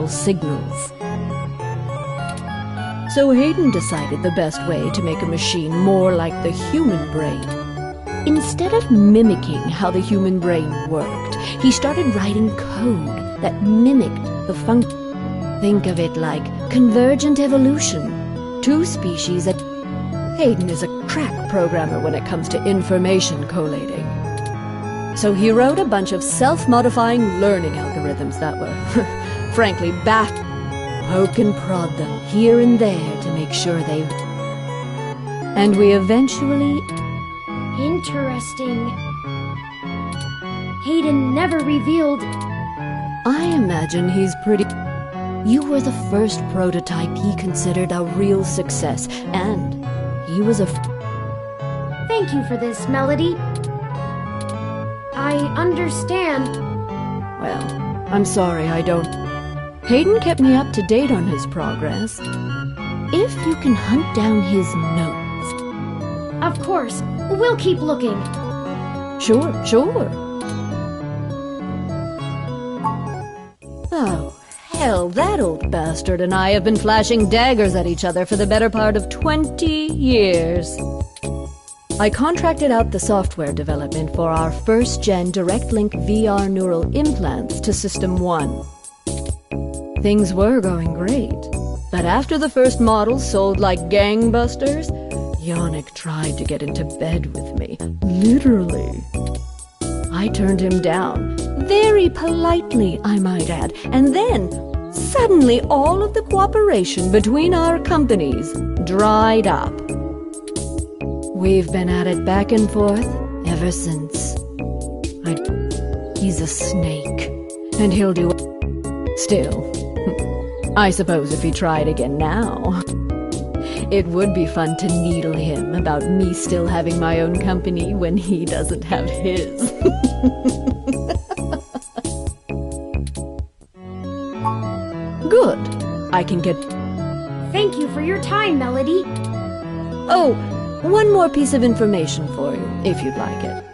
electrical signals. So Hayden decided the best way to make a machine more like the human brain. Instead of mimicking how the human brain worked, he started writing code that mimicked the function. Think of it like convergent evolution. Two species that... Hayden is a crack programmer when it comes to information collating. So he wrote a bunch of self-modifying learning algorithms that were, frankly, baffling. Poke and prod them here and there to make sure they... And we eventually... Interesting. Hayden never revealed... I imagine he's pretty... You were the first prototype he considered a real success, and he was a... Thank you for this, Melody. I understand. Well, I'm sorry I don't... Hayden kept me up to date on his progress. If you can hunt down his notes... Of course. We'll keep looking. Sure. Oh, hell, that old bastard and I have been flashing daggers at each other for the better part of 20 years. I contracted out the software development for our first-gen direct-link VR neural implants to System 1. Things were going great, but after the first models sold like gangbusters, Yannick tried to get into bed with me, literally. I turned him down, very politely, I might add, and then, suddenly all of the cooperation between our companies dried up. We've been at it back and forth ever since. He's a snake, and he'll do... Still, I suppose if he tried again now, it would be fun to needle him about me still having my own company when he doesn't have his. Good. I can get... Thank you for your time, Melody. Oh, one more piece of information for you, if you'd like it.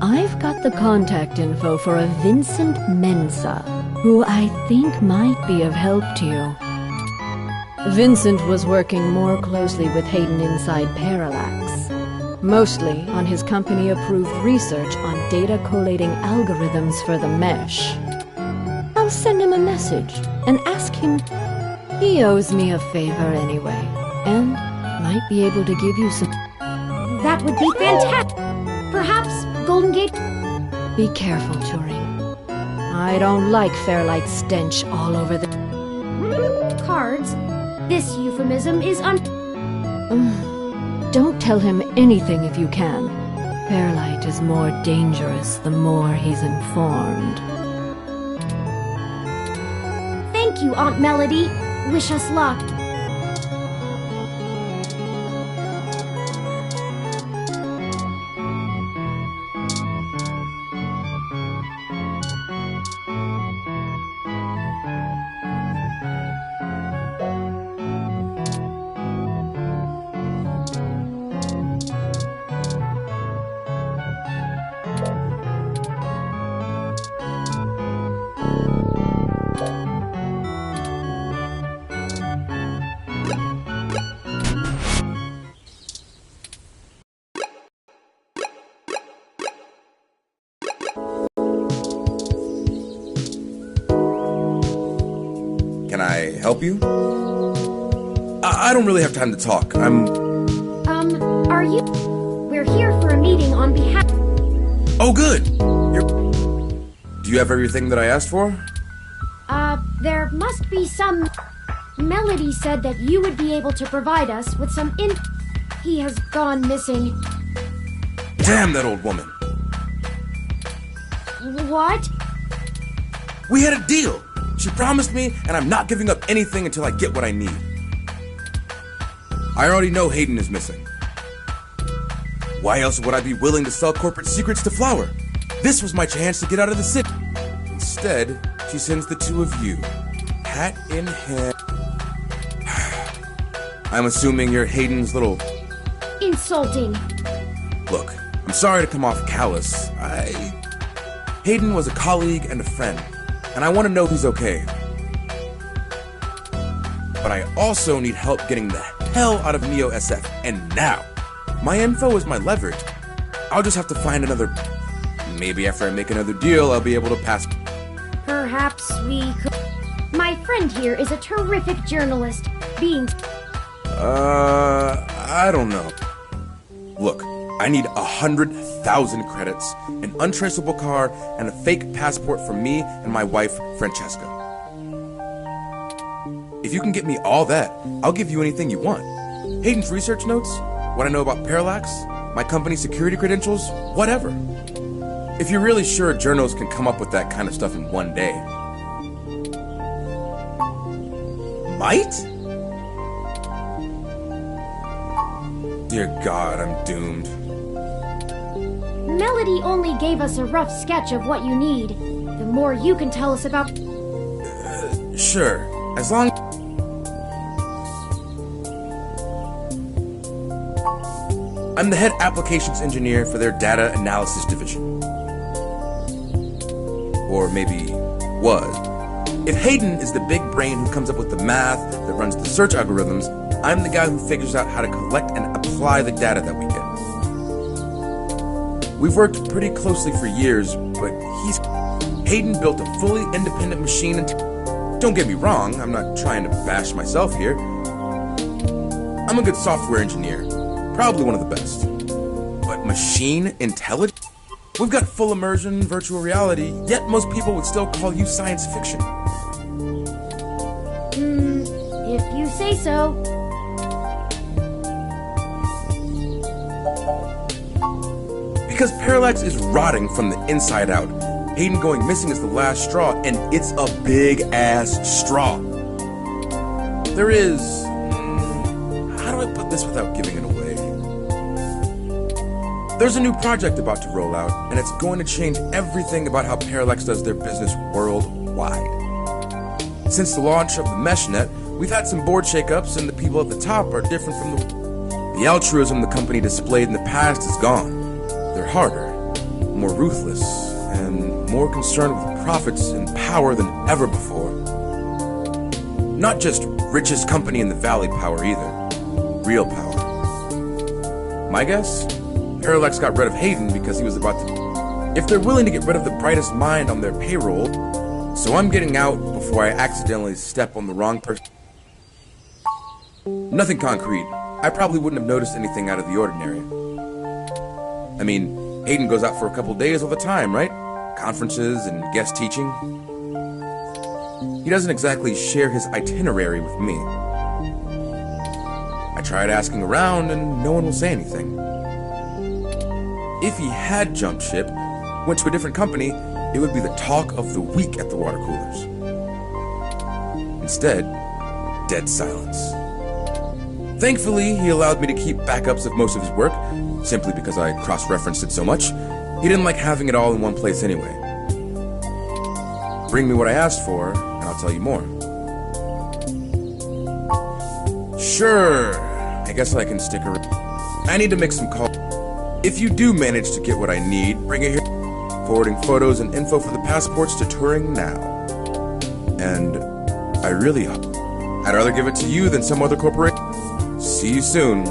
I've got the contact info for a Vincent Mensa, who I think might be of help to you. Vincent was working more closely with Hayden inside Parallax, mostly on his company-approved research on data collating algorithms for the mesh. I'll send him a message and ask him. He owes me a favor anyway, and might be able to give you some... That would be fantastic! Perhaps Golden Gate... Be careful, Turing. I don't like Fairlight stench all over the... Cards? This euphemism is Don't tell him anything if you can. Fairlight is more dangerous the more he's informed. Thank you, Aunt Melody. Wish us luck. Can I help you? I don't really have time to talk. Are you... We're here for a meeting on behalf... Oh, good! Do you have everything that I asked for? There must be some... Melody said that you would be able to provide us with some He has gone missing. Damn that old woman! What? We had a deal! She promised me, and I'm not giving up anything until I get what I need. I already know Hayden is missing. Why else would I be willing to sell corporate secrets to Flower? This was my chance to get out of the city. Instead, she sends the two of you, hat in hand. I'm assuming you're Hayden's little... Insulting. Look, I'm sorry to come off callous. Hayden was a colleague and a friend. and I want to know if he's okay. But I also need help getting the hell out of Neo SF, and now. My info is my leverage. I'll just have to find another... Maybe after I make another deal, I'll be able to pass... Perhaps we could... My friend here is a terrific journalist, being... I don't know. Look, I need 100,000 credits, an untraceable car, and a fake passport for me and my wife, Francesca. If you can get me all that, I'll give you anything you want. Hayden's research notes, what I know about Parallax, my company's security credentials, whatever. If you're really sure journals can come up with that kind of stuff in one day. Might? Dear God, I'm doomed. Melody only gave us a rough sketch of what you need. The more you can tell us about... Sure, as long... I'm the head applications engineer for their data analysis division. Or maybe was. If Hayden is the big brain who comes up with the math that runs the search algorithms, I'm the guy who figures out how to collect and apply the data that we get. We've worked pretty closely for years, but Hayden built a fully independent machine and... Don't get me wrong, I'm not trying to bash myself here. I'm a good software engineer. Probably one of the best. But machine intelligence? We've got full immersion, virtual reality, yet most people would still call you science fiction. If you say so. Because Parallax is rotting from the inside out. Hayden going missing is the last straw, and it's a big-ass straw. There is... how do I put this without giving it away? There's a new project about to roll out, and it's going to change everything about how Parallax does their business worldwide. Since the launch of the MeshNet, we've had some board shakeups, and the people at the top are different from the altruism the company displayed in the past is gone. They're harder, more ruthless, and more concerned with profits and power than ever before. Not just richest company in the valley power either. Real power. My guess? Parallax got rid of Hayden because he was about to... If they're willing to get rid of the brightest mind on their payroll, so I'm getting out before I accidentally step on the wrong person. Nothing concrete. I probably wouldn't have noticed anything out of the ordinary. I mean, Hayden goes out for a couple days all the time, right? Conferences and guest teaching. He doesn't exactly share his itinerary with me. I tried asking around and no one will say anything. If he had jumped ship, went to a different company, it would be the talk of the week at the water coolers. Instead, dead silence. Thankfully, he allowed me to keep backups of most of his work, simply because I cross-referenced it so much. He didn't like having it all in one place anyway. Bring me what I asked for, and I'll tell you more. Sure, I guess I can stick around. I need to make some calls. If you do manage to get what I need, bring it here. Forwarding photos and info for the passports to Turing now. And I really hope. I'd rather give it to you than some other corporation. See you soon.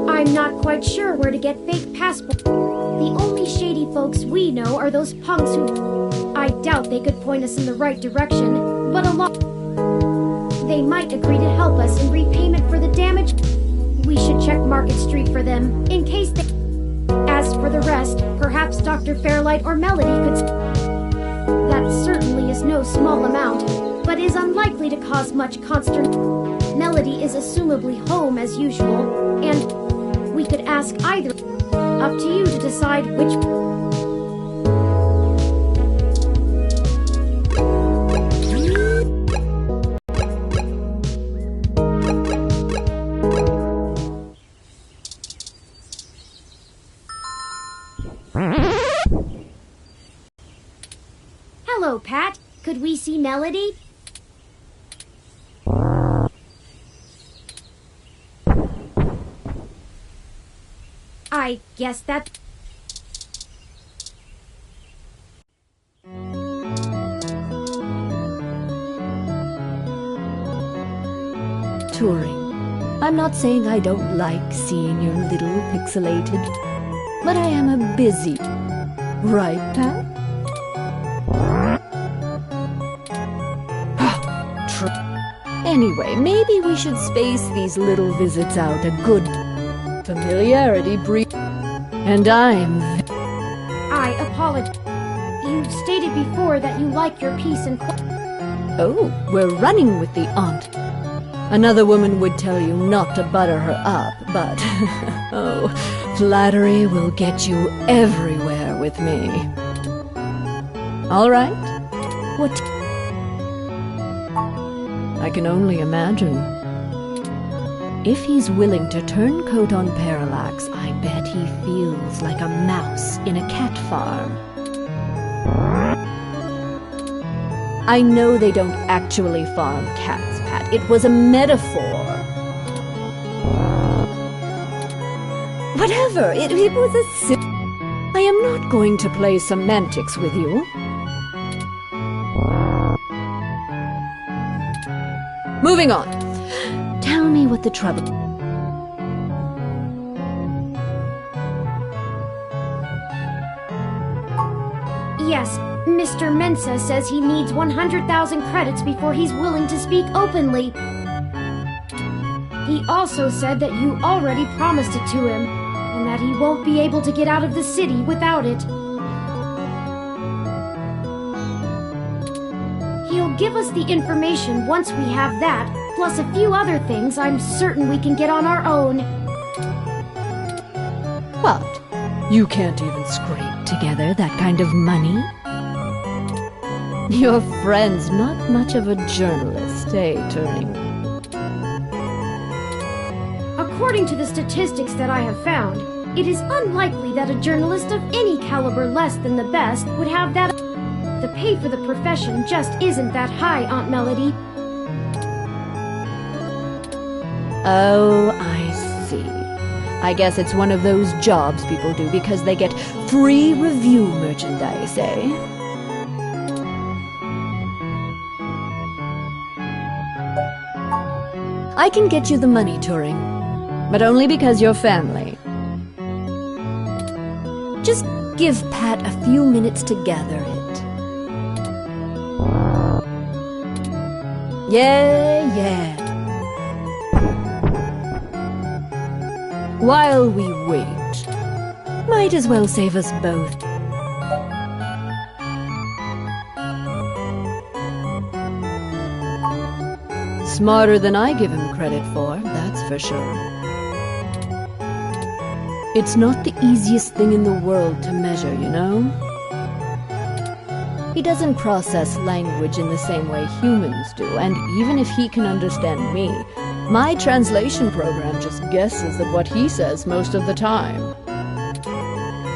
I'm not quite sure where to get fake passports. The only shady folks we know are those punks who... I doubt they could point us in the right direction, but they might agree to help us in repayment for the damage. We should check Market Street for them, in case they... As for the rest, perhaps Dr. Fairlight or Melody could... That certainly is no small amount, but is unlikely to cause much consternation. Melody is assumably home as usual, and we could ask either. Up to you to decide which... Hello, Pat. Could we see Melody? I guess that... Turing, I'm not saying I don't like seeing your little pixelated, but I am a busy, right, Pat? Anyway, maybe we should space these little visits out a good familiarity brief. And I apologize. You stated before that you like your peace and Oh, we're running with the aunt. Another woman would tell you not to butter her up, but oh, flattery will get you everywhere with me. All right. What? I can only imagine. If he's willing to turn coat on Parallax, I bet he feels like a mouse in a cat farm. I know they don't actually farm cats, Pat. It was a metaphor. Whatever, it was a I am not going to play semantics with you. Moving on. Tell me what the trouble... Yes, Mr. Mensa says he needs 100,000 credits before he's willing to speak openly. He also said that you already promised it to him, and that he won't be able to get out of the city without it. He'll give us the information once we have that, plus a few other things I'm certain we can get on our own. What? You can't even scrape together that kind of money? Your friend's not much of a journalist, eh, Turing? According to the statistics that I have found, it is unlikely that a journalist of any caliber less than the best would have that. The pay for the profession just isn't that high, Aunt Melody. Oh, I see. I guess it's one of those jobs people do because they get free review merchandise, eh? I can get you the money, Turing, but only because you're family. Just give Pat a few minutes to gather it. Yeah. While we wait, might as well save us both. Smarter than I give him credit for, that's for sure. It's not the easiest thing in the world to measure, you know? He doesn't process language in the same way humans do, and even if he can understand me, my translation program just guesses at what he says most of the time.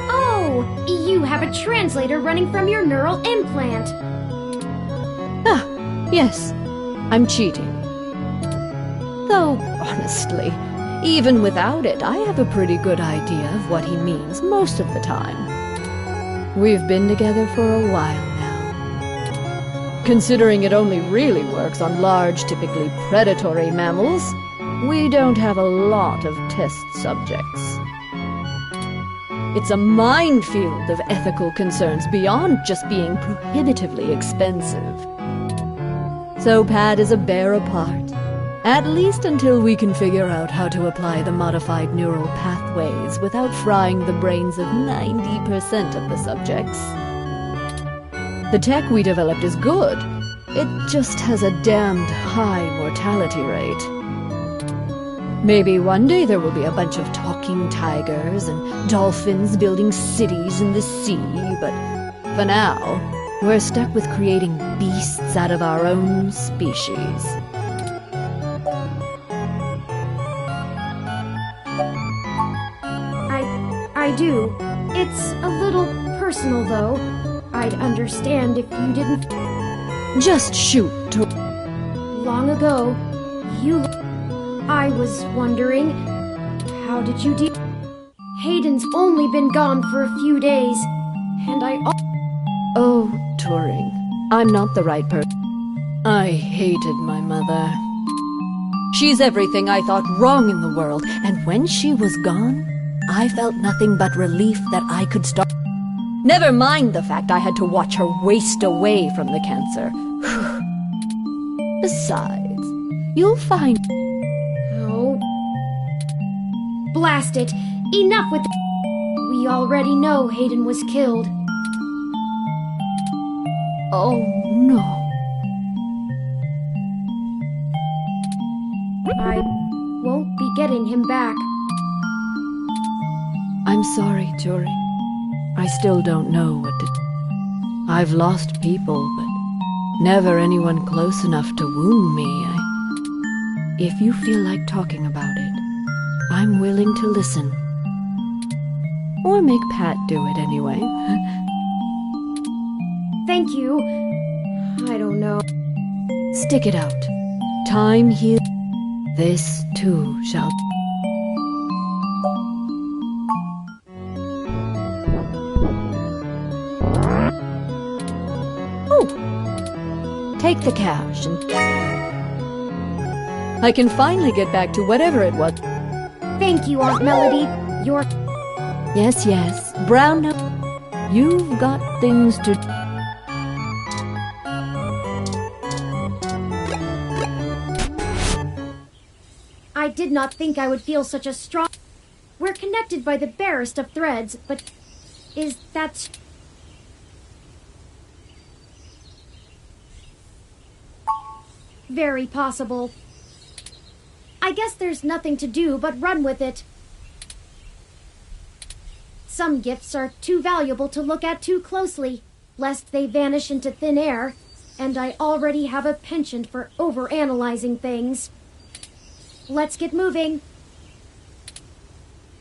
Oh, you have a translator running from your neural implant. Ah, yes, I'm cheating. Though, honestly, even without it, I have a pretty good idea of what he means most of the time. We've been together for a while now. Considering it only really works on large, typically predatory mammals, we don't have a lot of test subjects. It's a minefield of ethical concerns beyond just being prohibitively expensive. So Pat is a bear apart, at least until we can figure out how to apply the modified neural pathways without frying the brains of 90% of the subjects. The tech we developed is good. It just has a damned high mortality rate. Maybe one day there will be a bunch of talking tigers and dolphins building cities in the sea, but for now, we're stuck with creating beasts out of our own species. I do. It's a little personal, though. I'd understand if you didn't... Just shoot. Long ago, I was wondering, how did you deal... Hayden's only been gone for a few days, and Oh, Turing, I'm not the right person. I hated my mother. She's everything I thought wrong in the world, and when she was gone, I felt nothing but relief that I could start. Never mind the fact I had to watch her waste away from the cancer. Besides, you'll find... Oh. Blast it! Enough with We already know Hayden was killed. Oh, no. I won't be getting him back. I'm sorry, Turing. I still don't know what to... I've lost people, but never anyone close enough to wound me. If you feel like talking about it, I'm willing to listen. Or make Pat do it anyway. Thank you. I don't know. Stick it out. Time heals. This, too, shall... Oh! Take the cash and... I can finally get back to whatever it was. Thank you, Aunt Melody. You're... Yes, yes. Brown... You've got things to... I did not think I would feel such a strong... We're connected by the barest of threads, but... Is that... Very possible. I guess there's nothing to do but run with it. Some gifts are too valuable to look at too closely, lest they vanish into thin air, and I already have a penchant for overanalyzing things. Let's get moving.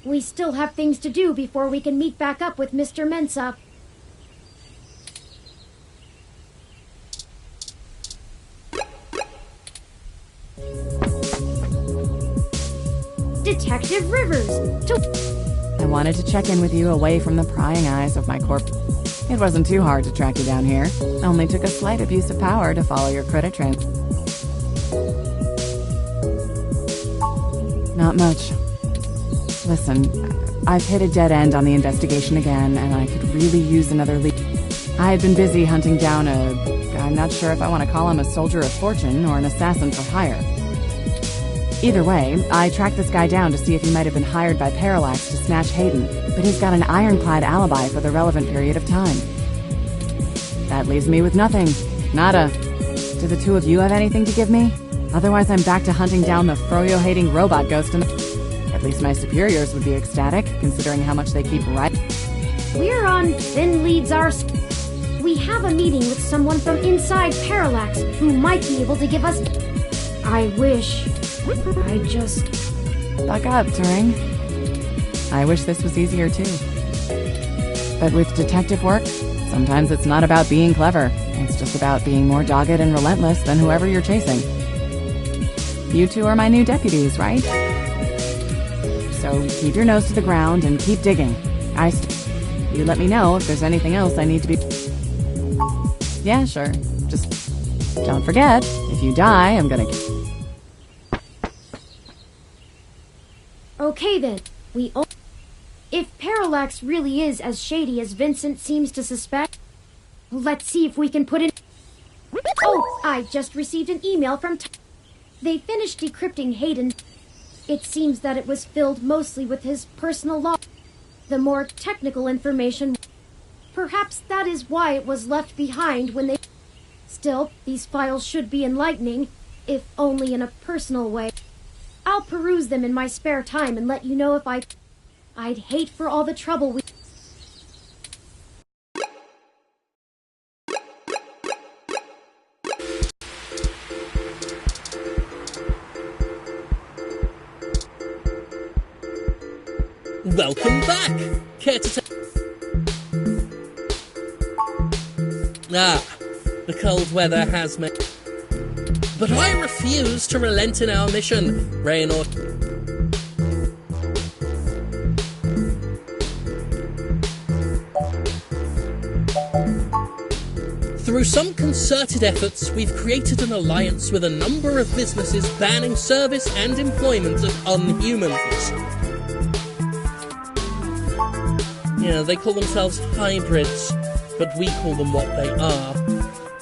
We still have things to do before we can meet back up with Mr. Mensa. Detective Rivers! I wanted to check in with you away from the prying eyes of my corp. It wasn't too hard to track you down here. Only took a slight abuse of power to follow your credit trans... Not much. Listen, I've hit a dead end on the investigation again, and I could really use another lead. I had been busy hunting down I'm not sure if I want to call him a soldier of fortune or an assassin for hire. Either way, I tracked this guy down to see if he might have been hired by Parallax to snatch Hayden, but he's got an ironclad alibi for the relevant period of time. That leaves me with nothing. Nada. Do the two of you have anything to give me? Otherwise, I'm back to hunting down the froyo-hating robot ghost in the... At least my superiors would be ecstatic, considering how much they keep writing. We're on thin leads We have a meeting with someone from inside Parallax who might be able to give us... I wish... I just... Buck up, Turing. I wish this was easier too. But with detective work, sometimes it's not about being clever. It's just about being more dogged and relentless than whoever you're chasing. You two are my new deputies, right? So keep your nose to the ground and keep digging. You let me know if there's anything else I need to be... Yeah, sure. Just don't forget, if you die, I'm gonna... Okay then, If Parallax really is as shady as Vincent seems to suspect, let's see if we can put in... Oh, I just received an email from They finished decrypting Hayden. It seems that it was filled mostly with his personal log. The more technical information... Perhaps that is why it was left behind when they... Still, these files should be enlightening, if only in a personal way. I'll peruse them in my spare time and let you know if I'd hate for all the trouble we... Welcome back! Care to the cold weather has made... But I refuse to relent in our mission, rain or... Through some concerted efforts, we've created an alliance with a number of businesses banning service and employment of unhumans. Yeah, they call themselves hybrids, but we call them what they are.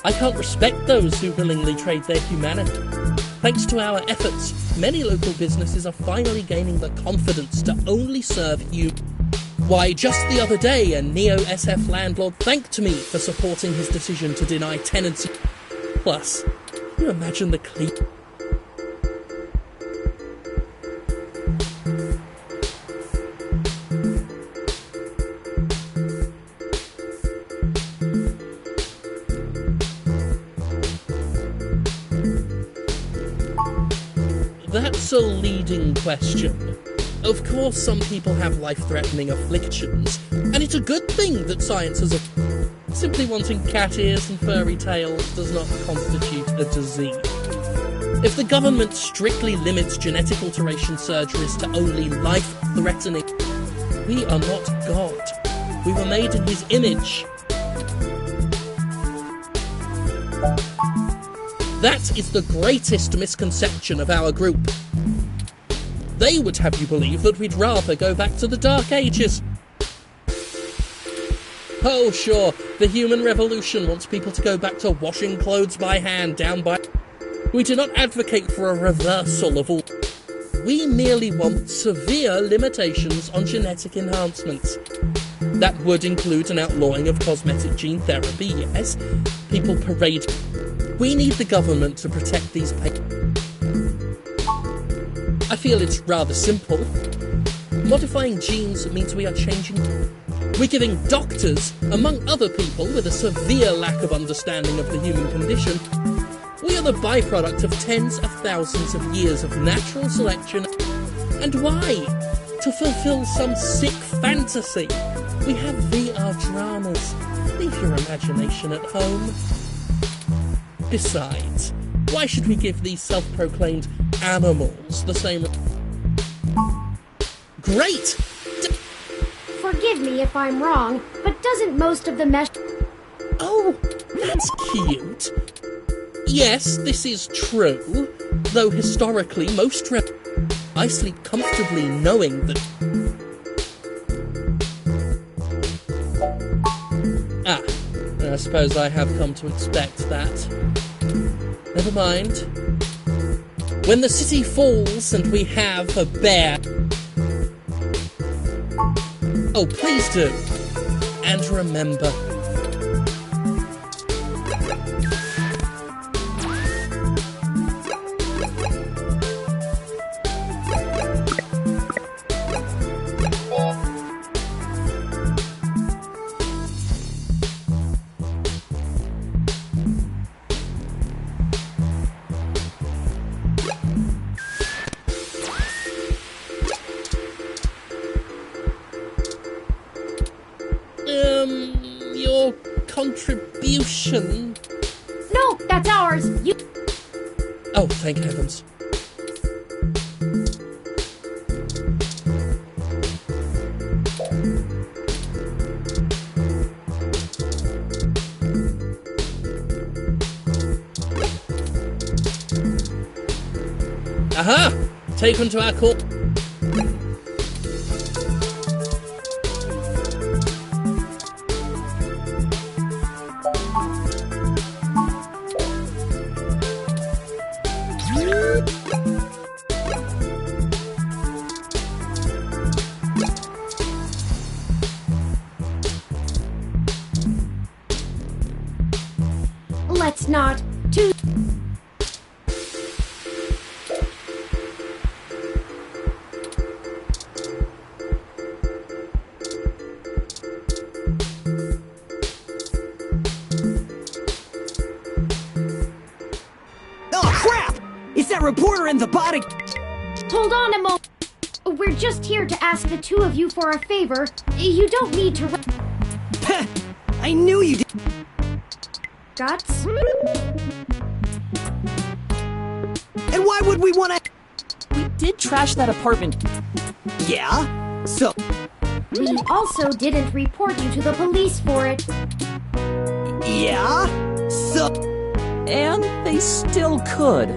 I can't respect those who willingly trade their humanity. Thanks to our efforts, many local businesses are finally gaining the confidence to only serve humans. Why, just the other day, a Neo-SF landlord thanked me for supporting his decision to deny tenancy. Plus, can you imagine the That's a leading question. Of course, some people have life-threatening afflictions, and it's a good thing that science has simply wanting cat ears and furry tails does not constitute a disease. If the government strictly limits genetic alteration surgeries to only life-threatening, we are not God. We were made in his image. That is the greatest misconception of our group. They would have you believe that we'd rather go back to the Dark Ages. Oh, sure, the human revolution wants people to go back to washing clothes by hand down by... We do not advocate for a reversal of all... We merely want severe limitations on genetic enhancements. That would include an outlawing of cosmetic gene therapy, yes. People parade... We need the government to protect these patients. I feel it's rather simple. Modifying genes means we are changing... We're giving doctors, among other people with a severe lack of understanding of the human condition, we are the byproduct of tens of thousands of years of natural selection. And why? To fulfill some sick fantasy. We have VR dramas. Leave your imagination at home. Besides, why should we give these self-proclaimed animals the same... Great! Forgive me if I'm wrong, but doesn't most of the mesh... Oh, that's cute. Yes, this is true, though historically most I sleep comfortably knowing that... I suppose I have come to expect that. Never mind. When the city falls and we have a bear... Oh, please do. And remember... your contribution... No, that's ours! You... Oh, thank heavens. Aha! Taken to our court... Let's not... Too... Oh, crap! It's that reporter in the body... Hold on a moment. We're just here to ask the two of you for a favor. You don't need to... Peh! I knew you did... Guts? And why would we want to... We did trash that apartment. Yeah? So... We also didn't report you to the police for it. Yeah? So, And they still could.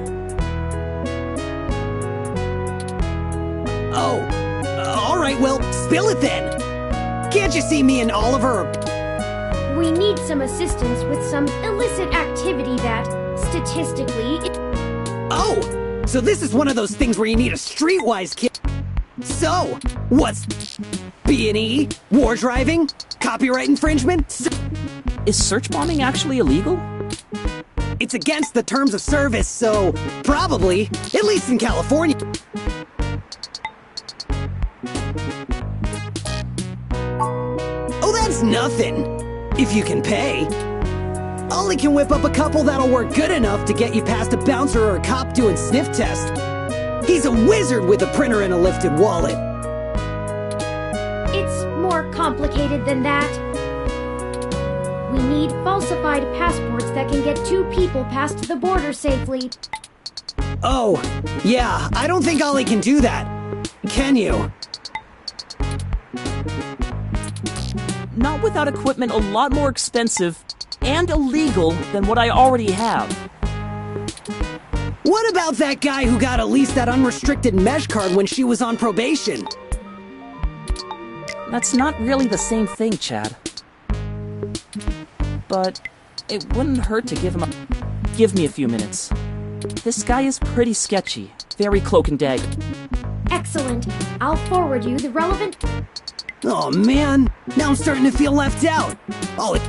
oh, alright, well, spill it then. Can't you see me and Oliver We need some assistance with some illicit activity that, statistically, Oh, so this is one of those things where you need a streetwise kid. So, what's B&E? War driving? Copyright infringement? Is search bombing actually illegal? It's against the terms of service, so probably, at least in California. Oh, that's nothing. If you can pay. Ollie can whip up a couple that'll work good enough to get you past a bouncer or a cop doing sniff test. He's a wizard with a printer and a lifted wallet. it's more complicated than that. We need falsified passports that can get 2 people past the border safely. Oh, yeah, I don't think Ollie can do that. Can you? Not without equipment a lot more expensive and illegal than what I already have. What about that guy who got at least that unrestricted mesh card when she was on probation? That's not really the same thing, Chad. But it wouldn't hurt to give him a... Give me a few minutes. This guy is pretty sketchy. Very cloak and dagger. Excellent. I'll forward you the relevant... Oh man, now I'm starting to feel left out. Ollie,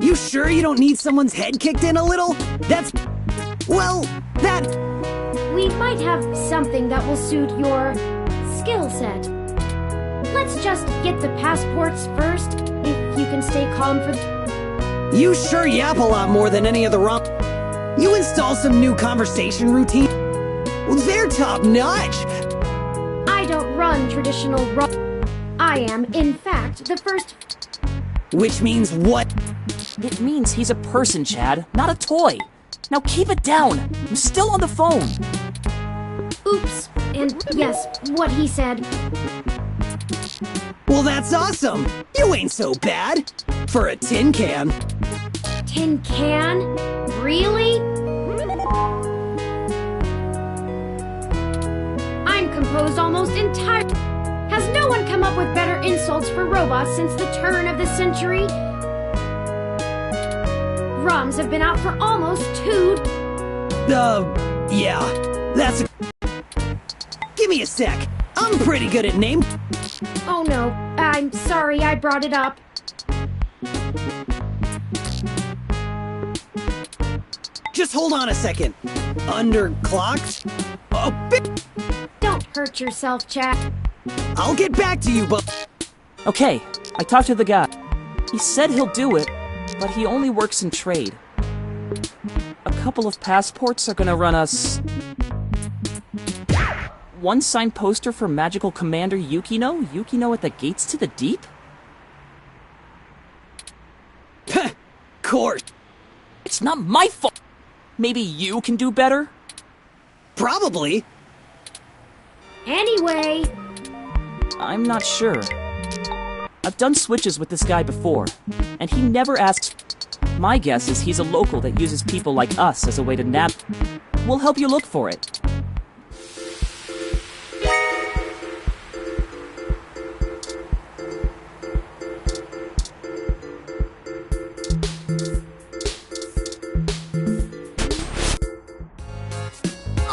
you sure you don't need someone's head kicked in a little? That's... well, that... We might have something that will suit your skill set. Let's just get the passports first, if you can stay calm for... You sure yap a lot more than any of the wrong... You install some new conversation routine? Well, they're top notch. I don't run traditional I am, in fact, the first... Which means what? It means he's a person, Chad, not a toy. Now keep it down. I'm still on the phone. Oops. And yes, what he said. Well, that's awesome. You ain't so bad. For a tin can. Tin can? Really? I'm composed almost entirely. Has no one come up with better insults for robots since the turn of the century? ROMs have been out for almost 2... Yeah. That's a... Give me a sec. I'm pretty good at name... Oh no, I'm sorry I brought it up. Just hold on a second. Underclocked? Oh, Don't hurt yourself, Chad. I'll get back to you, but... Okay, I talked to the guy. He said he'll do it, but he only works in trade. A couple of passports are gonna run us... 1 signed poster for Magical Commander Yukino? Yukino at the Gates to the Deep? Course. It's not my fault! Maybe you can do better? Probably. Anyway... I'm not sure. I've done switches with this guy before, and he never asks... My guess is he's a local that uses people like us as a way to nab... We'll help you look for it.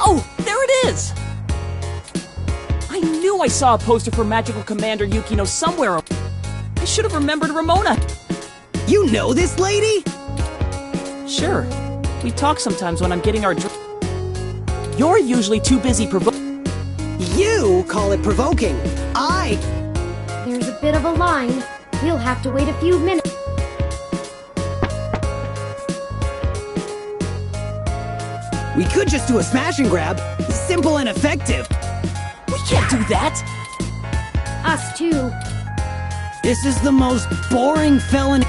Oh, there it is! I knew I saw a poster for Magical Commander Yukino somewhere. I should have remembered Ramona. You know this lady? Sure. We talk sometimes when I'm getting our You're usually too busy You call it provoking. There's a bit of a line. We'll have to wait a few minutes. We could just do a smash and grab. Simple and effective. We can't do that! Us too. This is the most boring felony.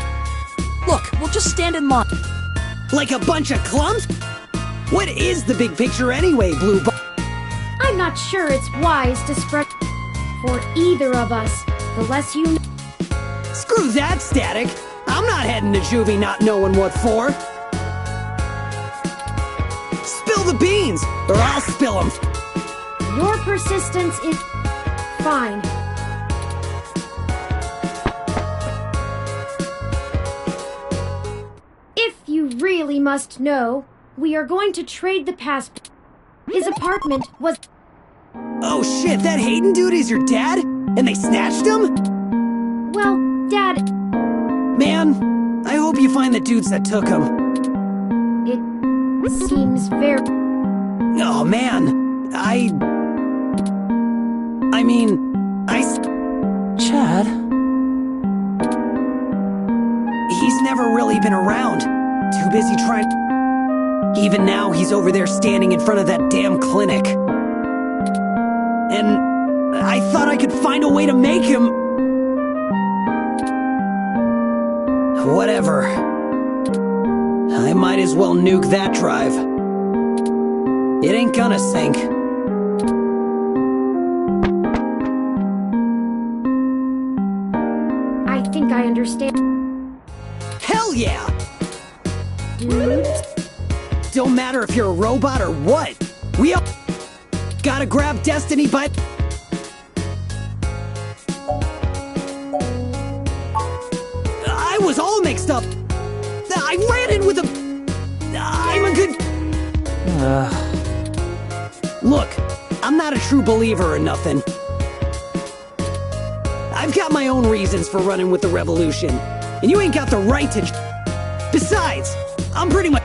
Look, we'll just stand in line. Like a bunch of clumps? What is the big picture anyway, Blue Bo- I'm not sure it's wise to spread for either of us. The less you know. Screw that, Static. I'm not heading to juvie not knowing what for. Spill the beans, or I'll spill them. Your persistence is fine. If you really must know, we are going to trade the passport. His apartment was... Oh shit, that Hayden dude is your dad? And they snatched him? Well, Dad, Man, I hope you find the dudes that took him. it seems very... Oh man, I Chad? He's never really been around. Too busy trying... Even now, he's over there standing in front of that damn clinic. And I thought I could find a way to make him... Whatever. I might as well nuke that drive. It ain't gonna sink. I think I understand. Hell yeah! Dude, Don't matter if you're a robot or what. We all gotta grab Destiny by... I was all mixed up. I ran in with a... I'm a good... Look, I'm not a true believer or nothing. I've got my own reasons for running with the revolution, and you ain't got the right to... Besides, I'm pretty much...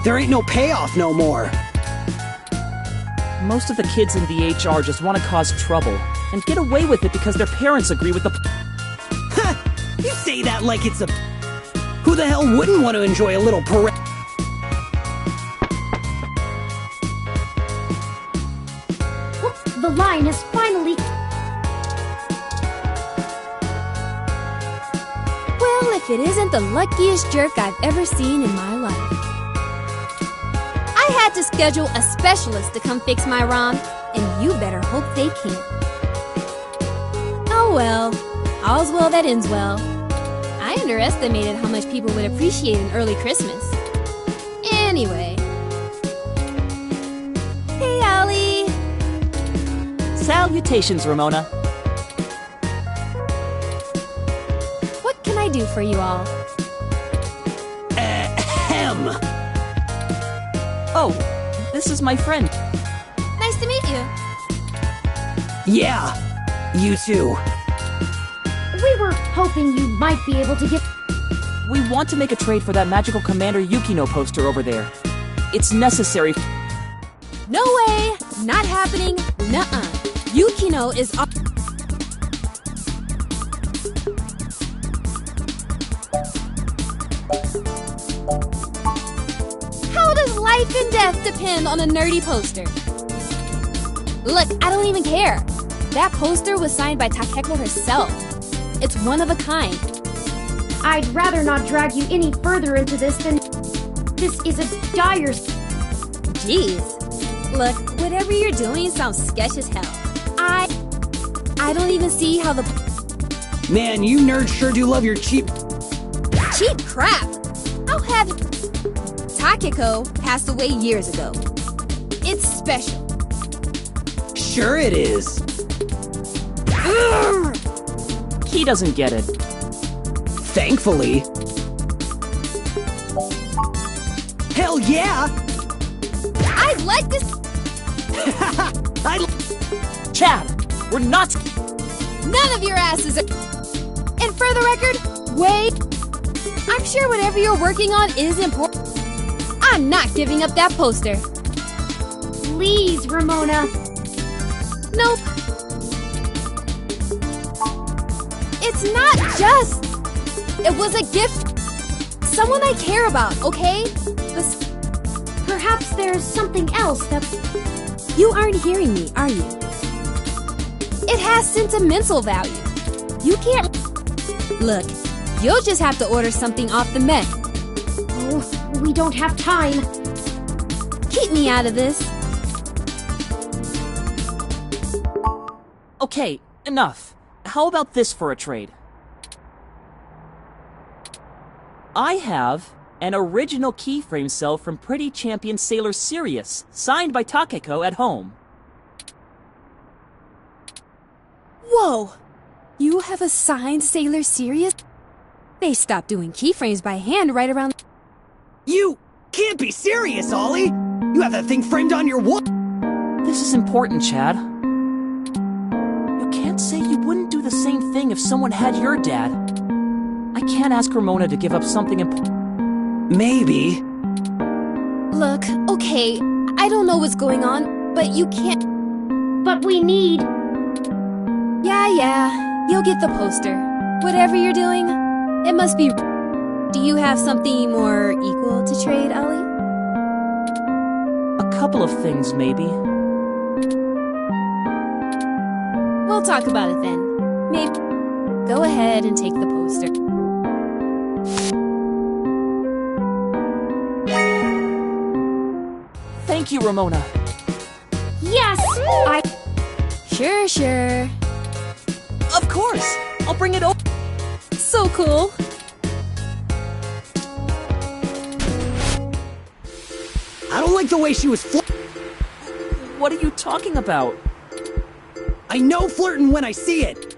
There ain't no payoff no more. Most of the kids in the HR just want to cause trouble and get away with it because their parents agree with the... Ha! You say that like it's a... Who the hell wouldn't want to enjoy a little parade? the line has finally... Well, if it isn't the luckiest jerk I've ever seen in my life. I had to schedule a specialist to come fix my ROM, and you better hope they can. Oh well, all's well that ends well. I underestimated how much people would appreciate an early Christmas. Anyway. Hey, Ollie! Salutations, Ramona. What can I do for you all? Ahem. Oh, this is my friend. Nice to meet you. Yeah, you too. We were hoping you might be able to get... We want to make a trade for that magical Commander Yukino poster over there. It's necessary. No way! Not happening. Nuh-uh. Yukino is... How does life and death depend on a nerdy poster? Look, I don't even care. That poster was signed by Takeko herself. It's one of a kind. I'd rather not drag you any further into this than... This is a dire... Jeez. Look, whatever you're doing sounds sketch as hell. I don't even see how the... Man, you nerds sure do love your cheap... Cheap crap! I'll have... Takeko passed away years ago. It's special. Sure it is. He doesn't get it. Thankfully. Hell yeah! I'd like this... Chad, we're not... None of your asses are... And for the record, wait. I'm sure whatever you're working on is important. I'm not giving up that poster. Please, Ramona. Nope. It's not just... It was a gift. Someone I care about, okay? Perhaps there's something else that... You aren't hearing me, are you? It has sentimental value. You can't... Look, you'll just have to order something off the Met. Oh, we don't have time. Keep me out of this. Okay, enough. How about this for a trade? I have An original keyframe cell from Pretty Champion Sailor Sirius, signed by Takeko at home. Whoa! You have a signed Sailor Sirius? They stopped doing keyframes by hand right around... You can't be serious, Ollie! You have that thing framed on your wall! This is important, Chad. You can't say you wouldn't do the same thing if someone had your dad. I can't ask Ramona to give up something important. Maybe. Look, okay, I don't know what's going on, but you can't... But we need... Yeah, you'll get the poster. Whatever you're doing, it must be... Do you have something more equal to trade, Ollie? A couple of things, maybe. We'll talk about it then. Maybe... Go ahead and take the poster. Thank you, Ramona. Yes! Sure. Of course! I'll bring it over. So cool. I don't like the way she was What are you talking about? I know flirting when I see it!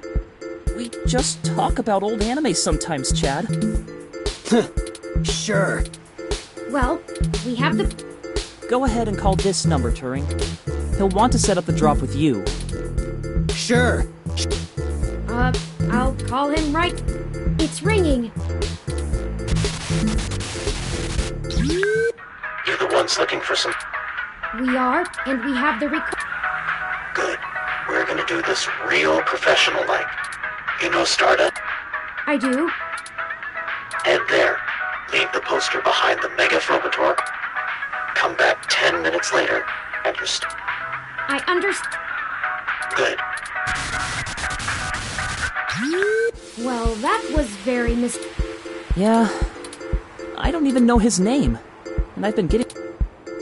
We just talk about old anime sometimes, Chad. Sure. Well, we have the... Go ahead and call this number, Turing. He'll want to set up the drop with you. Sure. I'll call him right... It's ringing. You're the ones looking for some... We are, and we have the Good. We're gonna do this real professional-like. You know Stardust? I do. Head there. Leave the poster behind the Mega Phobator. Come back 10 minutes later, and you're I understand. Good. Well, that was very Yeah. I don't even know his name. And I've been getting...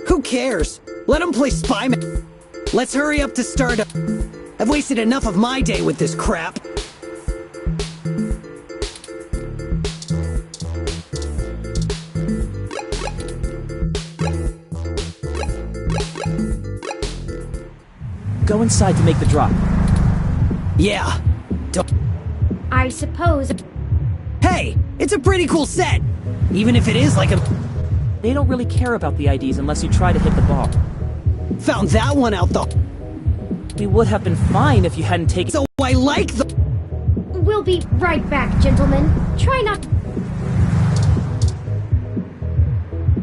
Who cares? Let him play Spyman. Let's hurry up to Stardust. I've wasted enough of my day with this crap. Go inside to make the drop. Yeah. Don't... I suppose... Hey, it's a pretty cool set. Even if it is like a... They don't really care about the IDs unless you try to hit the bar. Found that one out though. We would have been fine if you hadn't taken... So I like the... We'll be right back, gentlemen. Try not...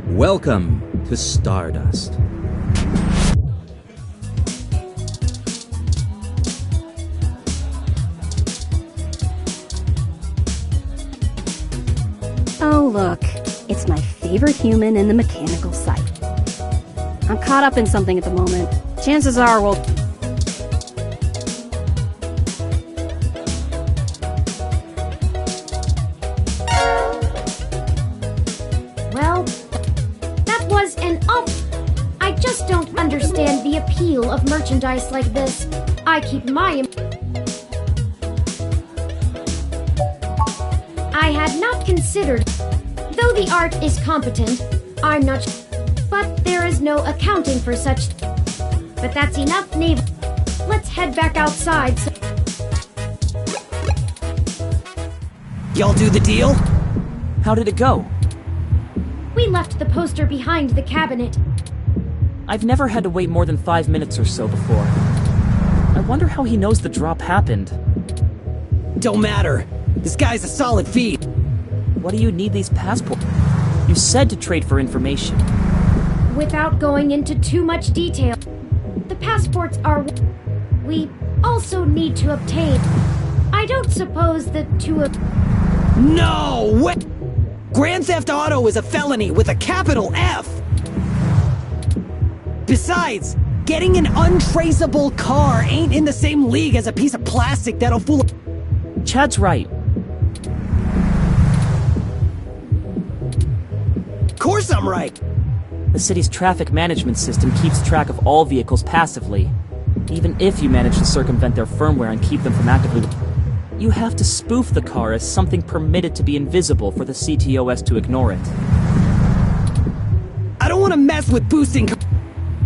Welcome to Stardust. Oh, look. It's my favorite human in the mechanical site. I'm caught up in something at the moment. Chances are we'll... Well, that was an I just don't understand the appeal of merchandise like this. I keep my... I had not considered... Though the art is competent, I'm not... But there is no accounting for such... But that's enough, Nave. Let's head back outside so... Y'all do the deal? How did it go? We left the poster behind the cabinet. I've never had to wait more than 5 minutes or so before. I wonder how he knows the drop happened. Don't matter. This guy's a solid feed. What do you need these passports? You said to trade for information. Without going into too much detail, the passports are... We also need to obtain... I don't suppose the two of... No way! Grand Theft Auto is a felony with a capital F! Besides, getting an untraceable car ain't in the same league as a piece of plastic that'll fool... Chad's right. Of course I'm right! The city's traffic management system keeps track of all vehicles passively, even if you manage to circumvent their firmware and keep them from actively... You have to spoof the car as something permitted to be invisible for the CTOS to ignore it. messed with boosting.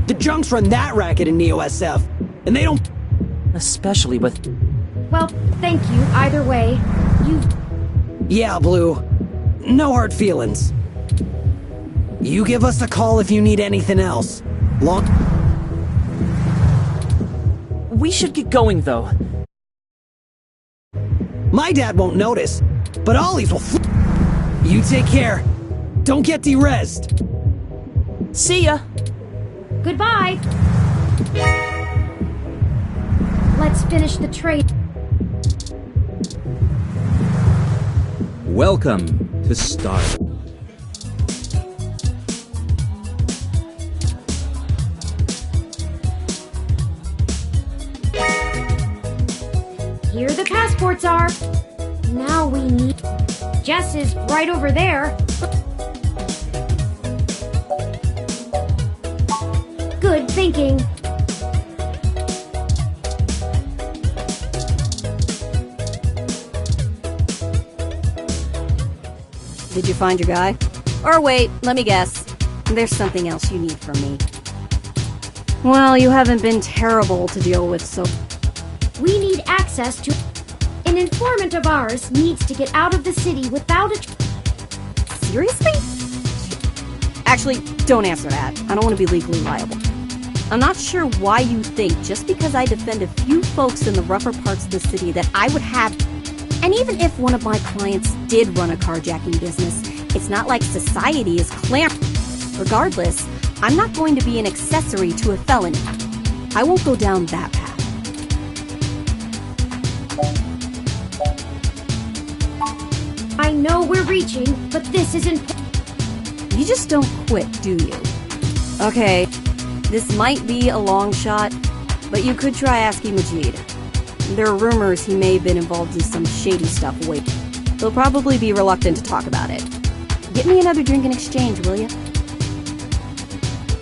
The junks run that racket in Neo SF, and they don't. Especially with. Well, thank you, either way. You... Yeah, Blue. No hard feelings. You give us a call if you need anything else. We should get going, though. My dad won't notice, but Ollie's will You take care. Don't get derezzed. See ya. Goodbye. Let's finish the trade. Welcome to Star. Here the passports are. Now we need... Jess is right over there. Good thinking. Did you find your guy? Or wait, let me guess. There's something else you need from me. Well, you haven't been terrible to deal with, so... We need access to... An informant of ours needs to get out of the city without a... Seriously? Actually, don't answer that. I don't want to be legally liable. I'm not sure why you think just because I defend a few folks in the rougher parts of the city that I would have... And even if one of my clients did run a carjacking business, it's not like society is clamoring. Regardless, I'm not going to be an accessory to a felony. I won't go down that path. I know we're reaching, but this isn't... You just don't quit, do you? Okay, this might be a long shot, but you could try asking Majid. There are rumors he may have been involved in some shady stuff. Wait, he'll probably be reluctant to talk about it. Get me another drink in exchange, will you?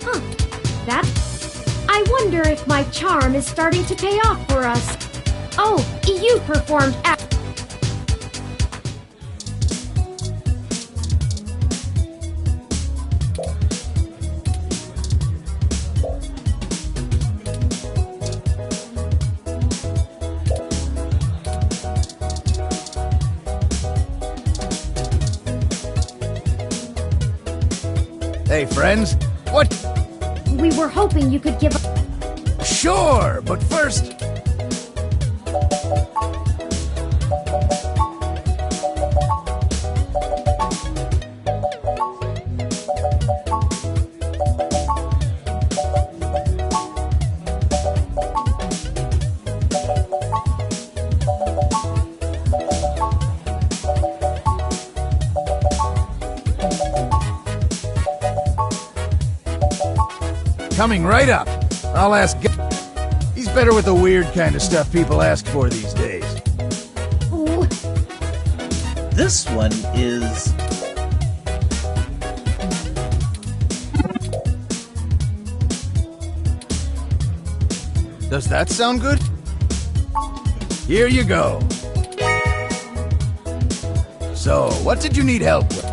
Huh. That... I wonder if my charm is starting to pay off for us. Oh, you performed Hey, friends. What? We were hoping you could give us... Sure, but first... Coming right up. I'll ask... He's better with the weird kind of stuff people ask for these days. Ooh. This one is... Does that sound good? Here you go. So, what did you need help with?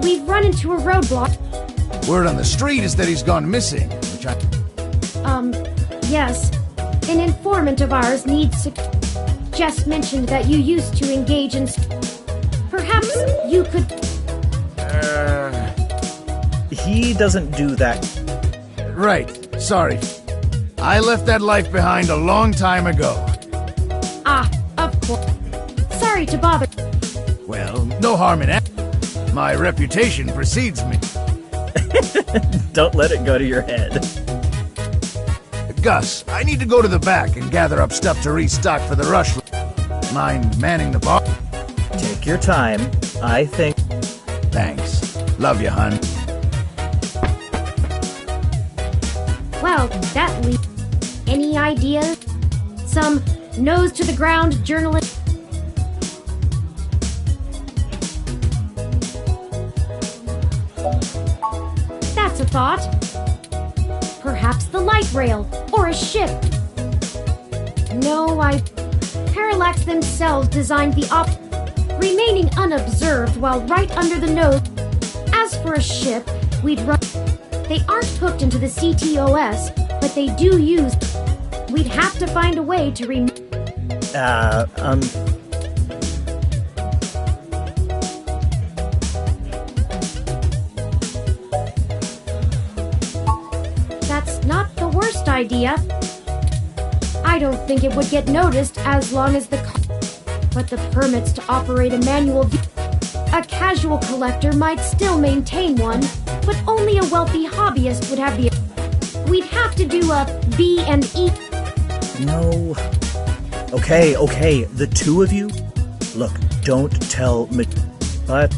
We've run into a roadblock. Word on the street is that he's gone missing, which I... Yes. An informant of ours needs to... Jess mentioned that you used to engage in... Perhaps you could... He doesn't do that. Right. Sorry. I left that life behind a long time ago. Ah, of course. Sorry to bother. Well, no harm in that. My reputation precedes me. Don't let it go to your head. Gus, I need to go to the back and gather up stuff to restock for the rush. Mind manning the bar? Take your time. I think... Thanks. Love you, hun. Well, that leaves... Any ideas? Some nose-to-the-ground journalist... That's a thought. Perhaps the light rail, or a ship. No, Parallax themselves designed the remaining unobserved while right under the nose. As for a ship, we'd run... They aren't hooked into the CTOS, but they do use... We'd have to find a way to That's not the worst idea. I don't think it would get noticed as long as but the permits to operate a manual a casual collector might still maintain one, but only a wealthy hobbyist would have the... We'd have to do a B&E... No. Okay, the two of you? Look, don't tell me... But...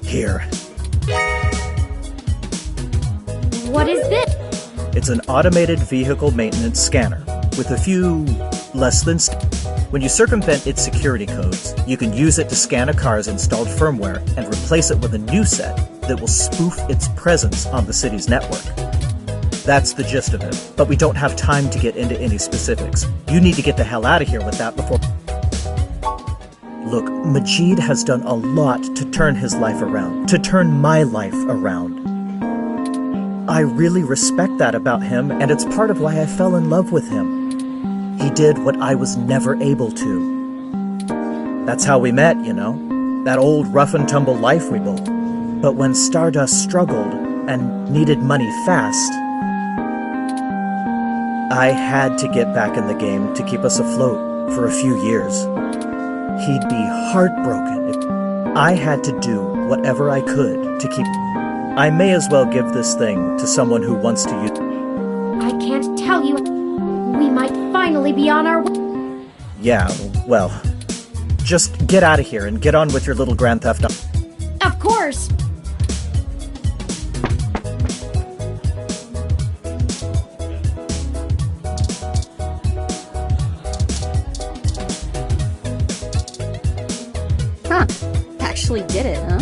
Here. What is this? It's an automated vehicle maintenance scanner, with a few... less than... When you circumvent its security codes, you can use it to scan a car's installed firmware and replace it with a new set that will spoof its presence on the city's network. That's the gist of it, but we don't have time to get into any specifics. You need to get the hell out of here with that before... Look, Majid has done a lot to turn his life around, to turn my life around. I really respect that about him, and it's part of why I fell in love with him. He did what I was never able to. That's how we met, you know? That old rough-and-tumble life we built. But when Stardust struggled and needed money fast, I had to get back in the game to keep us afloat for a few years. He'd be heartbroken if I had to do whatever I could to keep... I may as well give this thing to someone who wants to use... I can't tell you... We might finally be on our way. Yeah, well, just get out of here and get on with your little Grand Theft Auto. Of course. Huh. Actually did it, huh?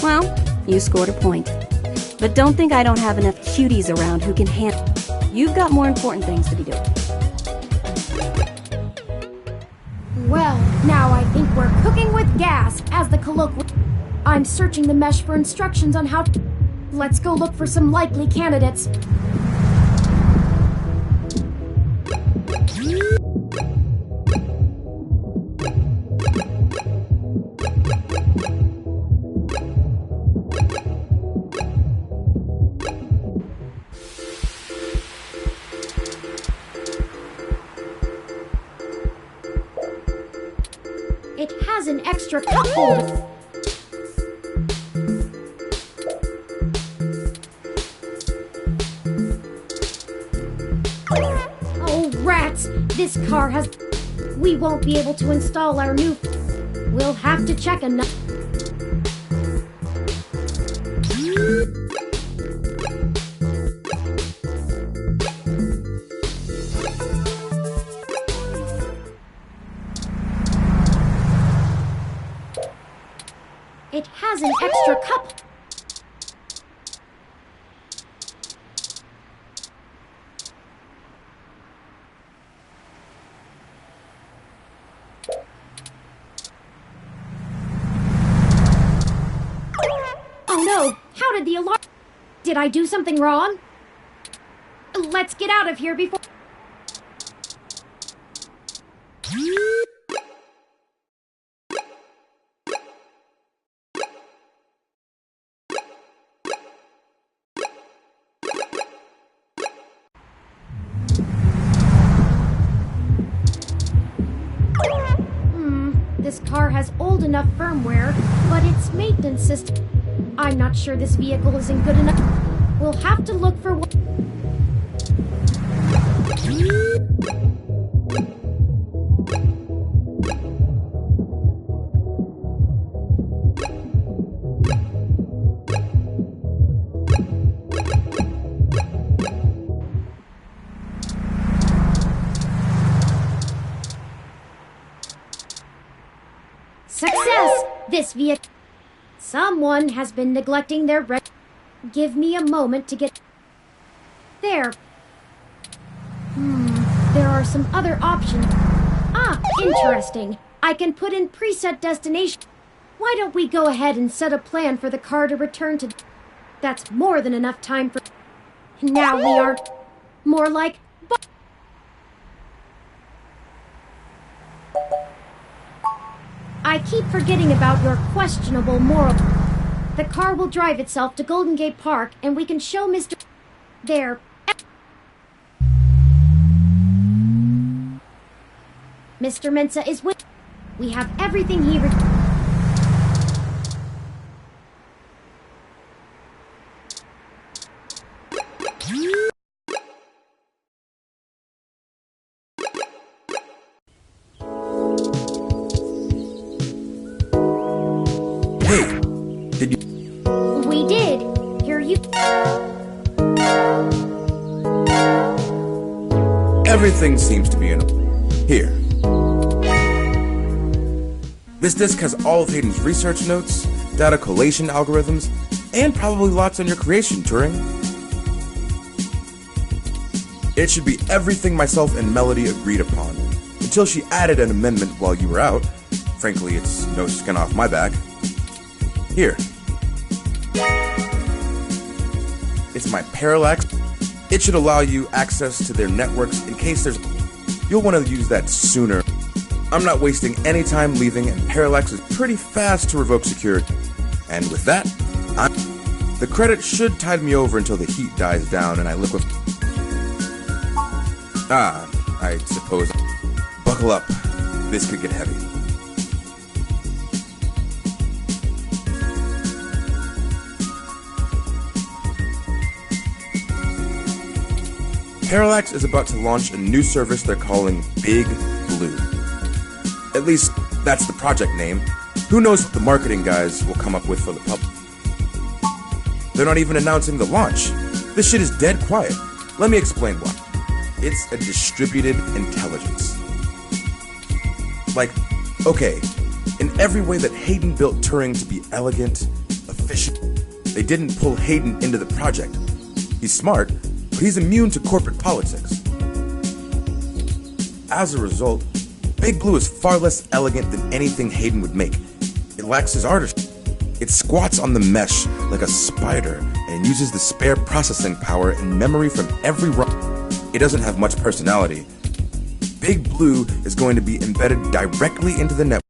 Well, you scored a point. But don't think I don't have enough cuties around who can handle... You've got more important things to be doing. Well, now I think we're cooking with gas, as the colloquial... I'm searching the mesh for instructions on how to... Let's go look for some likely candidates. It has an extra cup holder. Oh, rats! This car has... We won't be able to install our new... We'll have to check another... It has an extra cup. Oh no! How did the alarm... Did I do something wrong? Let's get out of here before... This car has old enough firmware, but its maintenance system... I'm not sure this vehicle isn't good enough. We'll have to look for one... Success! This vehicle... Someone has been neglecting their... Give me a moment to get... There. There are some other options. Ah, interesting. I can put in preset destination. Why don't we go ahead and set a plan for the car to return to... That's more than enough time for... Now we are... more like... I keep forgetting about your questionable moral... The car will drive itself to Golden Gate Park, and we can show Mr... there... Mr. Mensa is with... We have everything he... Hey, did you... We did. Here you... Everything seems to be in... Here. This disk has all of Hayden's research notes, data collation algorithms, and probably lots on your creation, Turing. It should be everything myself and Melody agreed upon, until she added an amendment while you were out. Frankly, it's no skin off my back. Here. It's my Parallax. It should allow you access to their networks in case there's... You'll want to use that sooner. I'm not wasting any time leaving, and Parallax is pretty fast to revoke security. And with that, the credit should tide me over until the heat dies down and I liquefy... I suppose... Buckle up. This could get heavy. Parallax is about to launch a new service they're calling Big Blue. At least, that's the project name. Who knows what the marketing guys will come up with for the public. They're not even announcing the launch. This shit is dead quiet. Let me explain why. It's a distributed intelligence. Like, okay, in every way that Hayden built Turing to be elegant, efficient, they didn't pull Hayden into the project. He's smart, but he's immune to corporate politics. As a result, Big Blue is far less elegant than anything Hayden would make. It lacks his artistry. It squats on the mesh like a spider and uses the spare processing power and memory from every run. It doesn't have much personality. Big Blue is going to be embedded directly into the network.